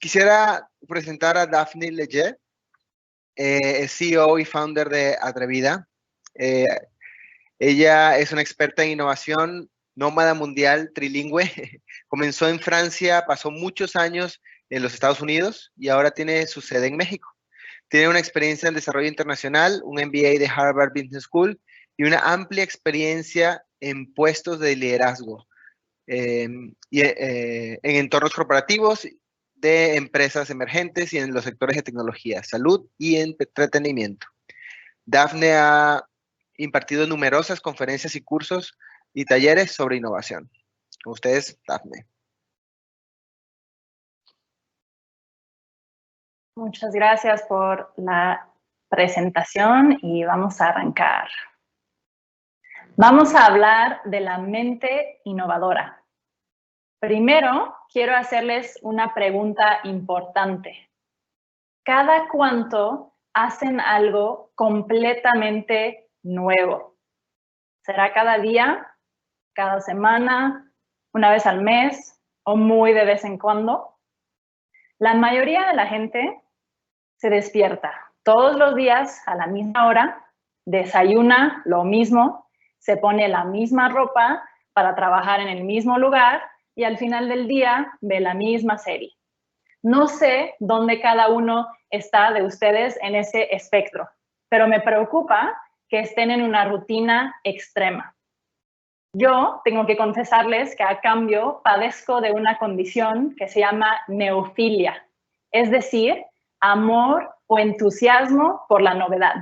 Quisiera presentar a Daphne Leggett, CEO y founder de Atrevida. Ella es una experta en innovación, nómada mundial, trilingüe. Comenzó en Francia, pasó muchos años en los Estados Unidos y ahora tiene su sede en México. Tiene una experiencia en desarrollo internacional, un MBA de Harvard Business School y una amplia experiencia en puestos de liderazgo en entornos corporativos de empresas emergentes y en los sectores de tecnología, salud y entretenimiento. Daphne ha impartido numerosas conferencias y cursos y talleres sobre innovación. Con ustedes, Daphne. Muchas gracias por la presentación y vamos a arrancar. Vamos a hablar de la mente innovadora. Primero, quiero hacerles una pregunta importante. ¿Cada cuánto hacen algo completamente nuevo? ¿Será cada día, cada semana, una vez al mes o muy de vez en cuando? La mayoría de la gente se despierta todos los días a la misma hora, desayuna lo mismo, se pone la misma ropa para trabajar en el mismo lugar y al final del día ve la misma serie. No sé dónde cada uno está de ustedes en ese espectro, pero me preocupa que estén en una rutina extrema. Yo tengo que confesarles que a cambio padezco de una condición que se llama neofilia, es decir, amor o entusiasmo por la novedad.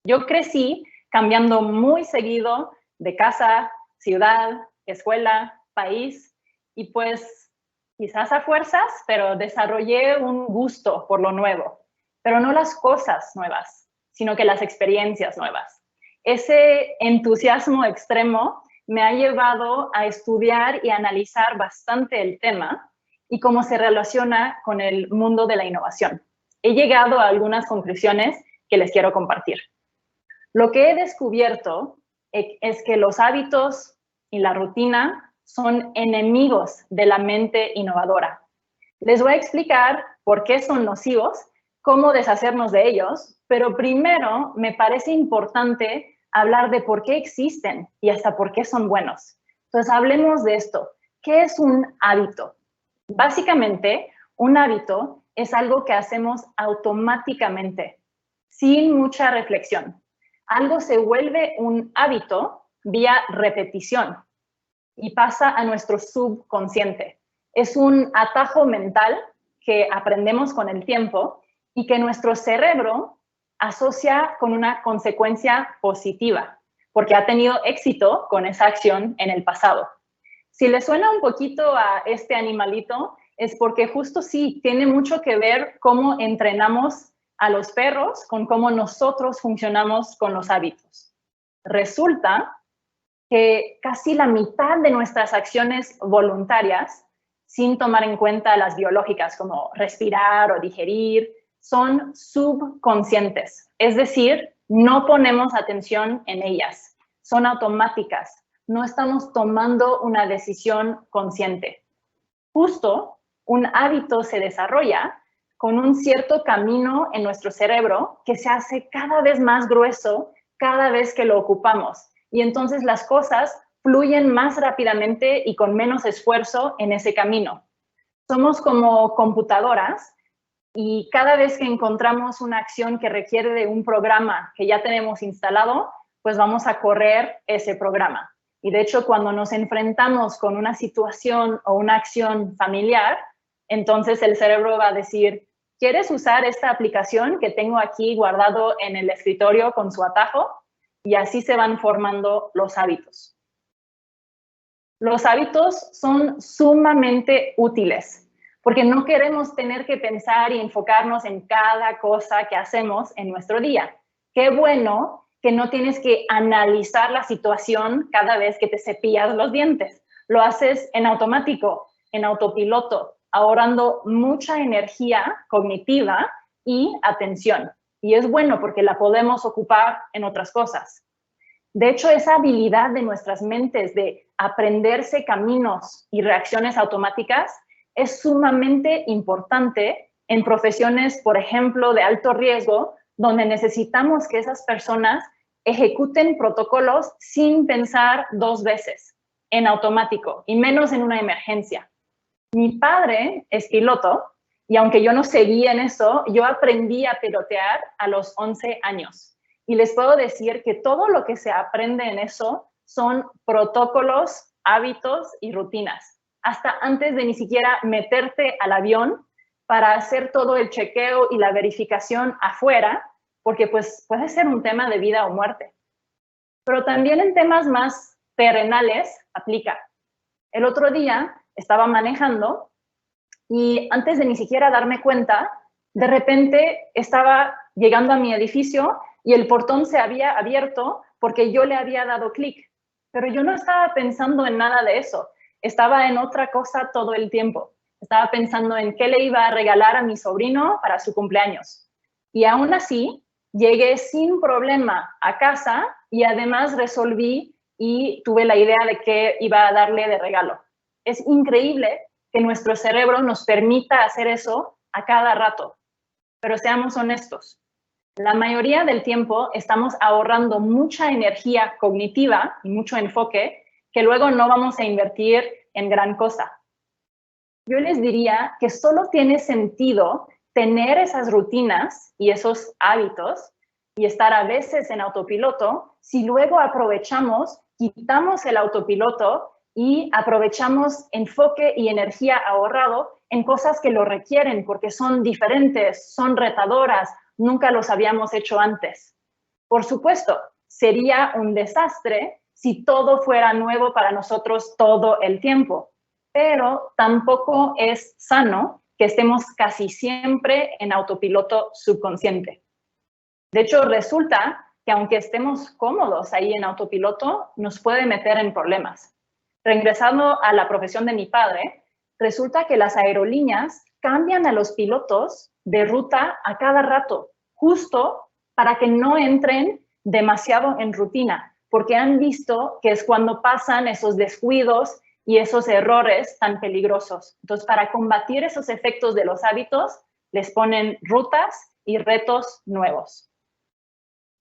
Yo crecí cambiando muy seguido de casa, ciudad, escuela, país y pues quizás a fuerzas, pero desarrollé un gusto por lo nuevo, pero no las cosas nuevas, sino que las experiencias nuevas. Ese entusiasmo extremo me ha llevado a estudiar y analizar bastante el tema y cómo se relaciona con el mundo de la innovación. He llegado a algunas conclusiones que les quiero compartir. Lo que he descubierto es que los hábitos y la rutina son enemigos de la mente innovadora. Les voy a explicar por qué son nocivos, cómo deshacernos de ellos, pero primero me parece importante hablar de por qué existen y hasta por qué son buenos. Entonces, hablemos de esto. ¿Qué es un hábito? Básicamente, un hábito es algo que hacemos automáticamente, sin mucha reflexión. Algo se vuelve un hábito vía repetición y pasa a nuestro subconsciente. Es un atajo mental que aprendemos con el tiempo y que nuestro cerebro asocia con una consecuencia positiva, porque ha tenido éxito con esa acción en el pasado. Si le suena un poquito a este animalito, es porque justo sí, tiene mucho que ver cómo entrenamos a los perros con cómo nosotros funcionamos con los hábitos. Resulta que casi la mitad de nuestras acciones voluntarias, sin tomar en cuenta las biológicas como respirar o digerir, son subconscientes, es decir, no ponemos atención en ellas, son automáticas, no estamos tomando una decisión consciente. Justo un hábito se desarrolla con un cierto camino en nuestro cerebro que se hace cada vez más grueso cada vez que lo ocupamos y entonces las cosas fluyen más rápidamente y con menos esfuerzo en ese camino. Somos como computadoras y cada vez que encontramos una acción que requiere de un programa que ya tenemos instalado, pues vamos a correr ese programa. Y de hecho, cuando nos enfrentamos con una situación o una acción familiar, entonces el cerebro va a decir, ¿quieres usar esta aplicación que tengo aquí guardado en el escritorio con su atajo? Y así se van formando los hábitos. Los hábitos son sumamente útiles porque no queremos tener que pensar y enfocarnos en cada cosa que hacemos en nuestro día. Qué bueno que no tienes que analizar la situación cada vez que te cepillas los dientes. Lo haces en automático, en autopiloto, ahorrando mucha energía cognitiva y atención. Y es bueno porque la podemos ocupar en otras cosas. De hecho, esa habilidad de nuestras mentes de aprenderse caminos y reacciones automáticas es sumamente importante en profesiones, por ejemplo, de alto riesgo, donde necesitamos que esas personas ejecuten protocolos sin pensar 2 veces, en automático, y menos en una emergencia. Mi padre es piloto, y aunque yo no seguí en eso, yo aprendí a pilotear a los 11 años. Y les puedo decir que todo lo que se aprende en eso son protocolos, hábitos y rutinas. Hasta antes de ni siquiera meterte al avión para hacer todo el chequeo y la verificación afuera, porque pues puede ser un tema de vida o muerte. Pero también en temas más terrenales aplica. El otro día estaba manejando y antes de ni siquiera darme cuenta, de repente estaba llegando a mi edificio y el portón se había abierto porque yo le había dado clic. Pero yo no estaba pensando en nada de eso. Estaba en otra cosa todo el tiempo. Estaba pensando en qué le iba a regalar a mi sobrino para su cumpleaños. Y aún así, llegué sin problema a casa y además resolví y tuve la idea de qué iba a darle de regalo. Es increíble que nuestro cerebro nos permita hacer eso a cada rato. Pero seamos honestos, la mayoría del tiempo estamos ahorrando mucha energía cognitiva y mucho enfoque que luego no vamos a invertir en gran cosa. Yo les diría que solo tiene sentido tener esas rutinas y esos hábitos y estar a veces en autopiloto si luego aprovechamos, quitamos el autopiloto y aprovechamos enfoque y energía ahorrado en cosas que lo requieren porque son diferentes, son retadoras, nunca los habíamos hecho antes. Por supuesto, sería un desastre si todo fuera nuevo para nosotros todo el tiempo, pero tampoco es sano que estemos casi siempre en autopiloto subconsciente. De hecho, resulta que aunque estemos cómodos ahí en autopiloto, nos puede meter en problemas. Regresando a la profesión de mi padre, resulta que las aerolíneas cambian a los pilotos de ruta a cada rato, justo para que no entren demasiado en rutina, porque han visto que es cuando pasan esos descuidos y esos errores tan peligrosos. Entonces, para combatir esos efectos de los hábitos, les ponen rutas y retos nuevos.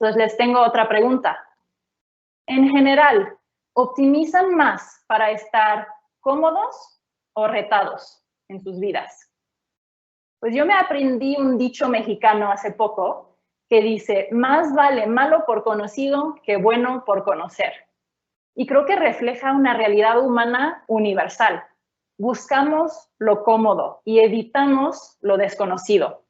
Entonces, les tengo otra pregunta. En general, ¿optimizan más para estar cómodos o retados en sus vidas? Pues yo me aprendí un dicho mexicano hace poco que dice, más vale malo por conocido que bueno por conocer. Y creo que refleja una realidad humana universal. Buscamos lo cómodo y evitamos lo desconocido.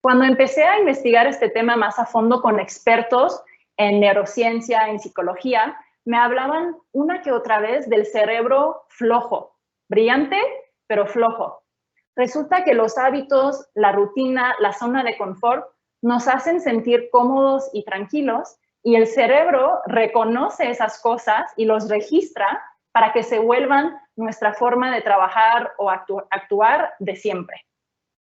Cuando empecé a investigar este tema más a fondo con expertos en neurociencia, en psicología, me hablaban una que otra vez del cerebro flojo, brillante, pero flojo. Resulta que los hábitos, la rutina, la zona de confort nos hacen sentir cómodos y tranquilos y el cerebro reconoce esas cosas y los registra para que se vuelvan nuestra forma de trabajar o actuar de siempre.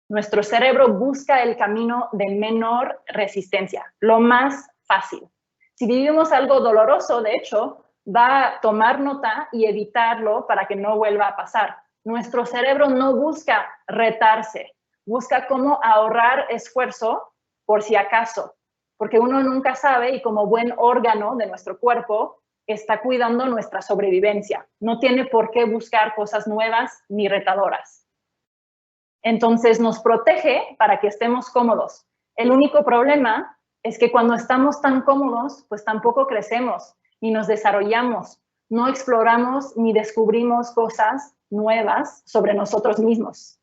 Nuestro cerebro busca el camino de menor resistencia, lo más fácil. Si vivimos algo doloroso, de hecho, va a tomar nota y evitarlo para que no vuelva a pasar. Nuestro cerebro no busca retarse, busca cómo ahorrar esfuerzo por si acaso, porque uno nunca sabe y como buen órgano de nuestro cuerpo está cuidando nuestra sobrevivencia. No tiene por qué buscar cosas nuevas ni retadoras. Entonces nos protege para que estemos cómodos. El único problema es que cuando estamos tan cómodos, pues tampoco crecemos ni nos desarrollamos, no exploramos ni descubrimos cosas nuevas sobre nosotros mismos.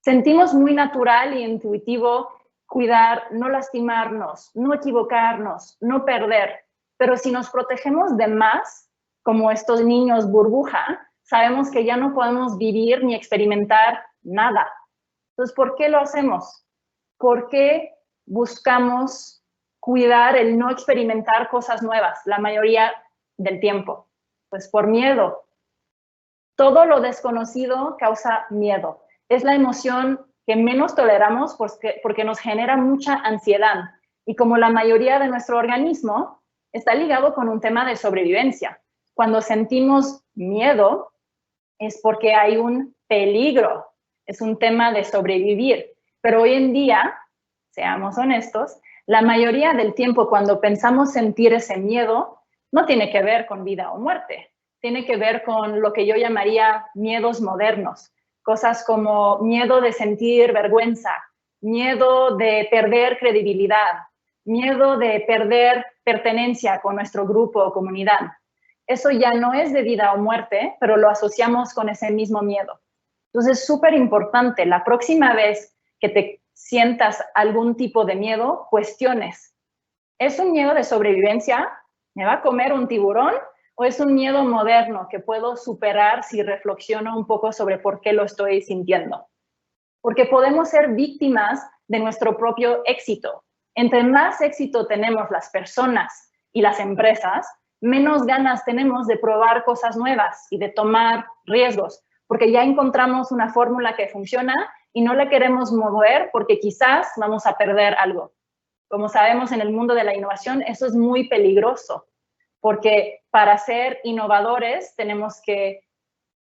Sentimos muy natural y intuitivo cuidar, no lastimarnos, no equivocarnos, no perder, pero si nos protegemos de más, como estos niños burbuja, sabemos que ya no podemos vivir ni experimentar nada. Entonces, ¿por qué lo hacemos? ¿Por qué buscamos cuidar el no experimentar cosas nuevas la mayoría del tiempo? Pues por miedo. Todo lo desconocido causa miedo. Es la emoción que menos toleramos porque nos genera mucha ansiedad. Y como la mayoría de nuestro organismo está ligado con un tema de sobrevivencia. Cuando sentimos miedo es porque hay un peligro. es un tema de sobrevivir. Pero hoy en día, seamos honestos, la mayoría del tiempo cuando pensamos sentir ese miedo, no tiene que ver con vida o muerte. Tiene que ver con lo que yo llamaría miedos modernos. Cosas como miedo de sentir vergüenza, miedo de perder credibilidad, miedo de perder pertenencia con nuestro grupo o comunidad. Eso ya no es de vida o muerte, pero lo asociamos con ese mismo miedo. Entonces, es súper importante, la próxima vez que te sientas algún tipo de miedo, cuestiones. ¿Es un miedo de sobrevivencia? ¿Me va a comer un tiburón? ¿O es un miedo moderno que puedo superar si reflexiono un poco sobre por qué lo estoy sintiendo? Porque podemos ser víctimas de nuestro propio éxito. Entre más éxito tenemos las personas y las empresas, menos ganas tenemos de probar cosas nuevas y de tomar riesgos, porque ya encontramos una fórmula que funciona y no la queremos mover porque quizás vamos a perder algo. Como sabemos, en el mundo de la innovación, eso es muy peligroso, porque para ser innovadores tenemos que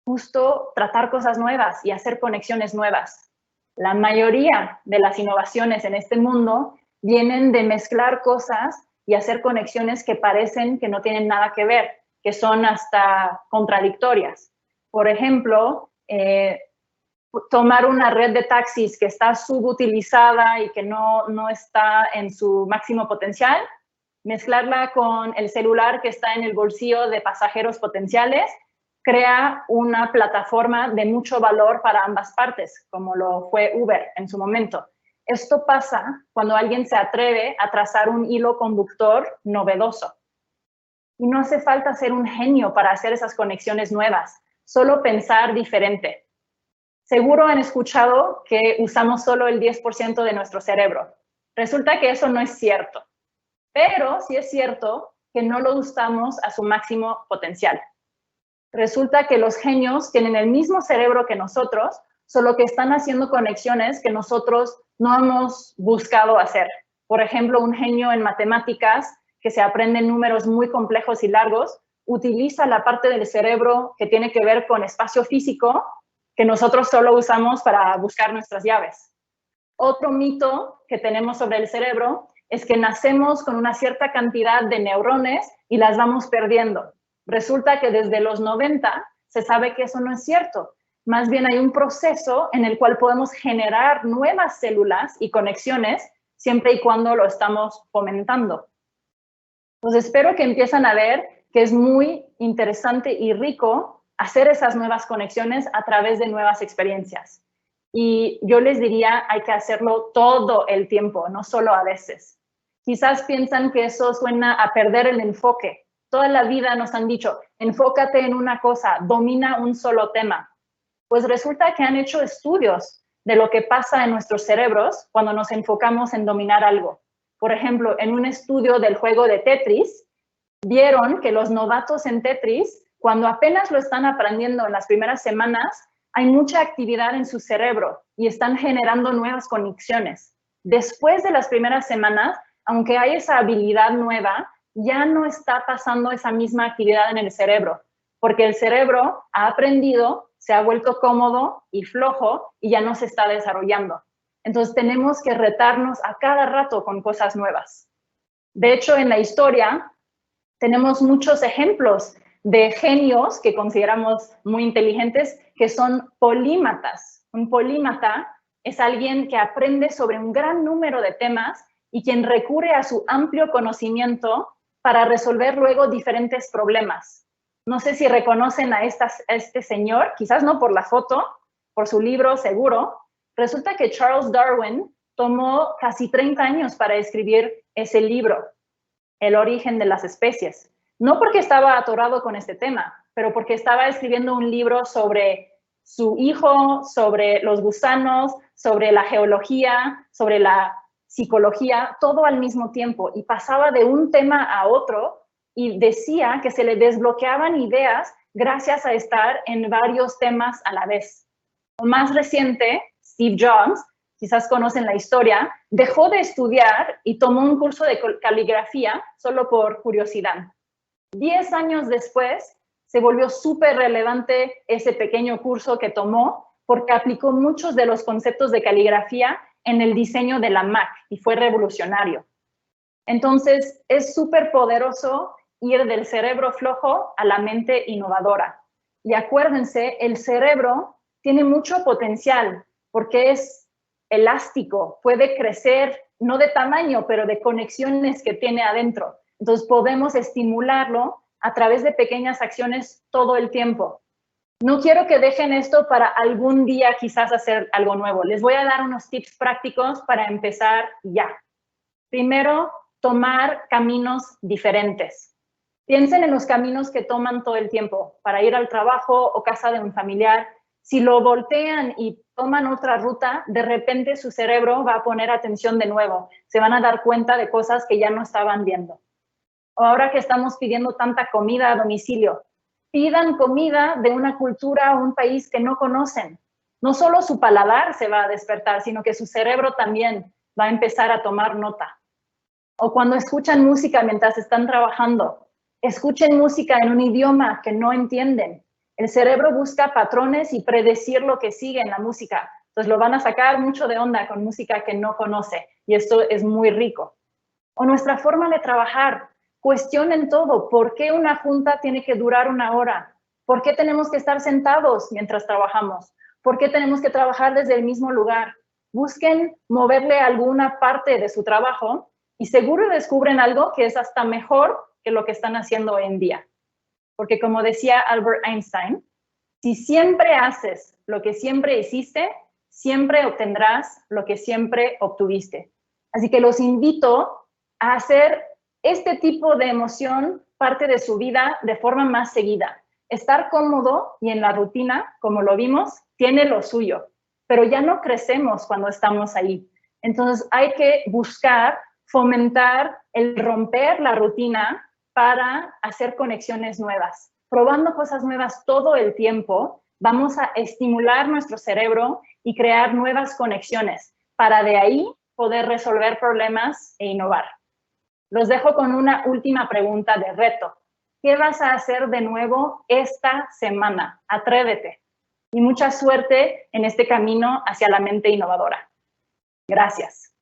justo tratar cosas nuevas y hacer conexiones nuevas. La mayoría de las innovaciones en este mundo vienen de mezclar cosas y hacer conexiones que parecen que no tienen nada que ver, que son hasta contradictorias. Por ejemplo, tomar una red de taxis que está subutilizada y que no está en su máximo potencial, mezclarla con el celular que está en el bolsillo de pasajeros potenciales, crea una plataforma de mucho valor para ambas partes, como lo fue Uber en su momento. Esto pasa cuando alguien se atreve a trazar un hilo conductor novedoso. Y no hace falta ser un genio para hacer esas conexiones nuevas, solo pensar diferente. Seguro han escuchado que usamos solo el 10% de nuestro cerebro. Resulta que eso no es cierto, pero sí es cierto que no lo usamos a su máximo potencial. Resulta que los genios tienen el mismo cerebro que nosotros, solo que están haciendo conexiones que nosotros no hemos buscado hacer. Por ejemplo, un genio en matemáticas que se aprende números muy complejos y largos, utiliza la parte del cerebro que tiene que ver con espacio físico que nosotros solo usamos para buscar nuestras llaves. Otro mito que tenemos sobre el cerebro es que nacemos con una cierta cantidad de neurones y las vamos perdiendo. Resulta que desde los 90 se sabe que eso no es cierto. Más bien hay un proceso en el cual podemos generar nuevas células y conexiones siempre y cuando lo estamos fomentando. Pues espero que empiecen a ver que es muy interesante y rico hacer esas nuevas conexiones a través de nuevas experiencias. Y yo les diría, hay que hacerlo todo el tiempo, no solo a veces. Quizás piensan que eso suena a perder el enfoque. Toda la vida nos han dicho, enfócate en una cosa, domina un solo tema. Pues resulta que han hecho estudios de lo que pasa en nuestros cerebros cuando nos enfocamos en dominar algo. Por ejemplo, en un estudio del juego de Tetris, vieron que los novatos en Tetris, cuando apenas lo están aprendiendo en las primeras semanas, hay mucha actividad en su cerebro y están generando nuevas conexiones. Después de las primeras semanas, aunque hay esa habilidad nueva, ya no está pasando esa misma actividad en el cerebro, porque el cerebro ha aprendido, se ha vuelto cómodo y flojo y ya no se está desarrollando. Entonces tenemos que retarnos a cada rato con cosas nuevas. De hecho, en la historia tenemos muchos ejemplos de genios que consideramos muy inteligentes que son polímatas. Un polímata es alguien que aprende sobre un gran número de temas y quien recurre a su amplio conocimiento para resolver luego diferentes problemas. No sé si reconocen a este señor, quizás no por la foto, por su libro seguro. Resulta que Charles Darwin tomó casi 30 años para escribir ese libro, El origen de las especies. No porque estaba atorado con este tema, pero porque estaba escribiendo un libro sobre su hijo, sobre los gusanos, sobre la geología, sobre la psicología, todo al mismo tiempo. Y pasaba de un tema a otro y decía que se le desbloqueaban ideas gracias a estar en varios temas a la vez. O más reciente, Steve Jobs, quizás conocen la historia, dejó de estudiar y tomó un curso de caligrafía solo por curiosidad. 10 años después, se volvió súper relevante ese pequeño curso que tomó porque aplicó muchos de los conceptos de caligrafía en el diseño de la Mac y fue revolucionario. Entonces, es súper poderoso ir del cerebro flojo a la mente innovadora. Y acuérdense, el cerebro tiene mucho potencial porque es elástico, puede crecer, no de tamaño, pero de conexiones que tiene adentro. Entonces, podemos estimularlo a través de pequeñas acciones todo el tiempo. No quiero que dejen esto para algún día quizás hacer algo nuevo. Les voy a dar unos tips prácticos para empezar ya. Primero, tomar caminos diferentes. Piensen en los caminos que toman todo el tiempo para ir al trabajo o casa de un familiar. Si lo voltean y toman otra ruta, de repente su cerebro va a poner atención de nuevo. Se van a dar cuenta de cosas que ya no estaban viendo. Ahora que estamos pidiendo tanta comida a domicilio, pidan comida de una cultura o un país que no conocen. No solo su paladar se va a despertar, sino que su cerebro también va a empezar a tomar nota. O cuando escuchan música mientras están trabajando, escuchen música en un idioma que no entienden. El cerebro busca patrones y predecir lo que sigue en la música. Entonces lo van a sacar mucho de onda con música que no conoce. Y esto es muy rico. O nuestra forma de trabajar. Cuestionen todo. ¿Por qué una junta tiene que durar 1 hora? ¿Por qué tenemos que estar sentados mientras trabajamos? ¿Por qué tenemos que trabajar desde el mismo lugar? Busquen moverle alguna parte de su trabajo y seguro descubren algo que es hasta mejor que lo que están haciendo hoy en día. Porque como decía Albert Einstein, si siempre haces lo que siempre hiciste, siempre obtendrás lo que siempre obtuviste. Así que los invito a hacer este tipo de emoción parte de su vida de forma más seguida. Estar cómodo y en la rutina, como lo vimos, tiene lo suyo, pero ya no crecemos cuando estamos ahí. Entonces hay que buscar fomentar el romper la rutina para hacer conexiones nuevas. Probando cosas nuevas todo el tiempo, vamos a estimular nuestro cerebro y crear nuevas conexiones para de ahí poder resolver problemas e innovar. Los dejo con una última pregunta de reto. ¿Qué vas a hacer de nuevo esta semana? Atrévete. Y mucha suerte en este camino hacia la mente innovadora. Gracias.